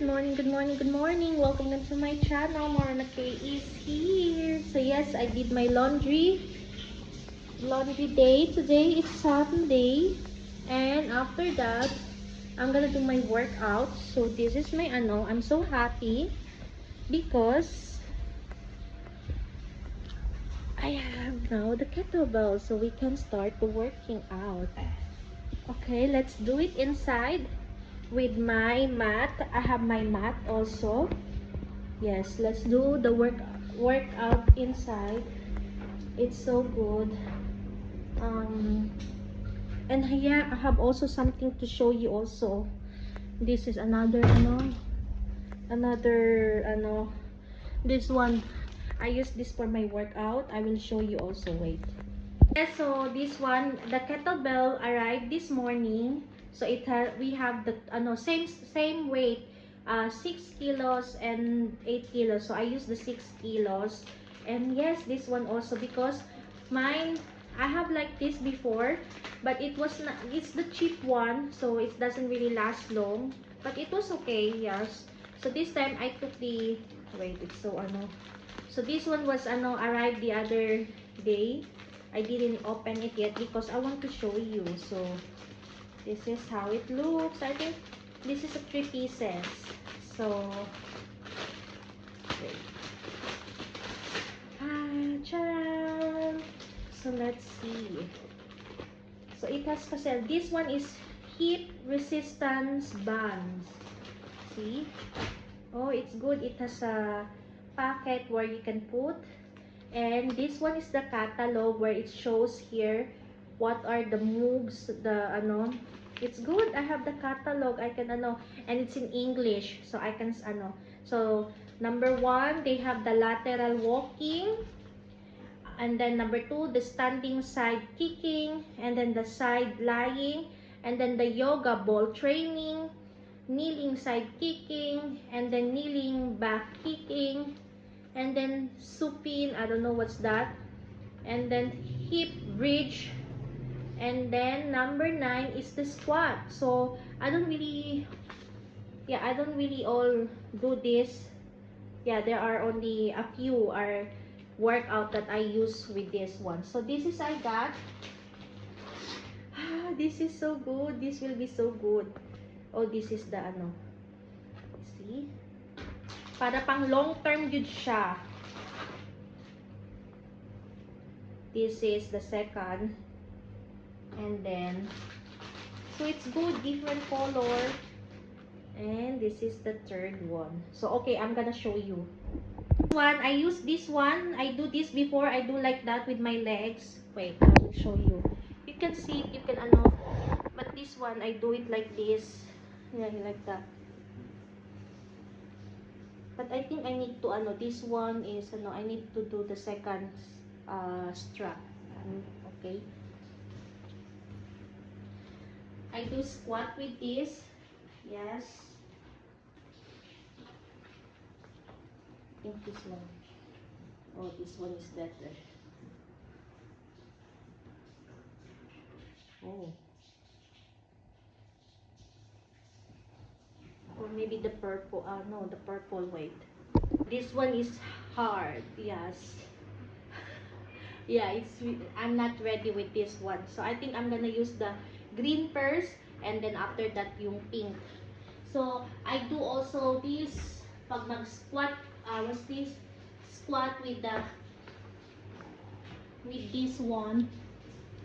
Good morning, good morning, good morning. Welcome to my channel. Morna K is here. So yes, I did my laundry day. Today is Sunday. And after that, I'm gonna do my workout. So this is my I'm so happy because I have now the kettlebell, so we can start the working out. Okay, let's do it inside with my mat. I have my mat also. Yes, let's do the workout inside. It's so good. And yeah, I have also something to show you also. This is another this one. I use this for my workout. I will show you also. Wait. Yes, so this one, the kettlebell arrived this morning. So we have the same weight, 6 kilos and 8 kilos. So I use the 6 kilos. And yes, this one also, because mine, I have like this before, but it's the cheap one, so it doesn't really last long. But it was okay, yes. So this time I took it's so this one was arrived the other day. I didn't open it yet because I want to show you. So this is how it looks. I think this is a 3 pieces. So wait. Charan. So let's see. So it has this one is hip resistance bands. See? Oh, it's good. It has a packet where you can put. And this one is the catalog where it shows here what are the moves, it's good. I have the catalog. I can and it's in English, so I can so number 1, they have the lateral walking, and then number 2, the standing side kicking, and then the side lying, and then the yoga ball training, kneeling side kicking, and then kneeling back kicking, and then supine, I don't know what's that, and then hip bridge, and then number 9 is the squat. So I don't really all do this. There are only a few are workout that I use with this one. So this is I got. This is so good. This will be so good. Oh, this is the see, para pang long term yun siya. This is the second, and then so it's good, different color, and this is the third one. So okay, I'm gonna show you one. I use this one. I do this before. I do like that with my legs. Wait, I will show you. You can see it. You can but this one I do it like this. Yeah, like that. But I think I need to this one is I need to do the second strap. Okay. I do squat with this. Yes. I think this one. Oh, this one is better. Oh. Or maybe the purple. No, the purple. Wait. This one is hard. Yes. Yeah, I'm not ready with this one. So I think I'm gonna use the green first, and then after that yung pink. So I do also this pag mag-squat. What's this? Squat with this one.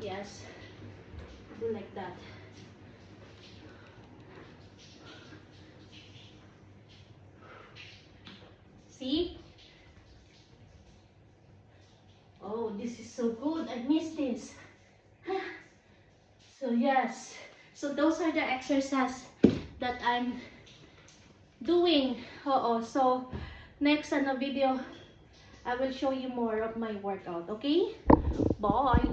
Yes. Do like that. See? Oh, this is so good. I miss this. So yes. So those are the exercises that I'm doing. So next video, I will show you more of my workout. Okay? Bye.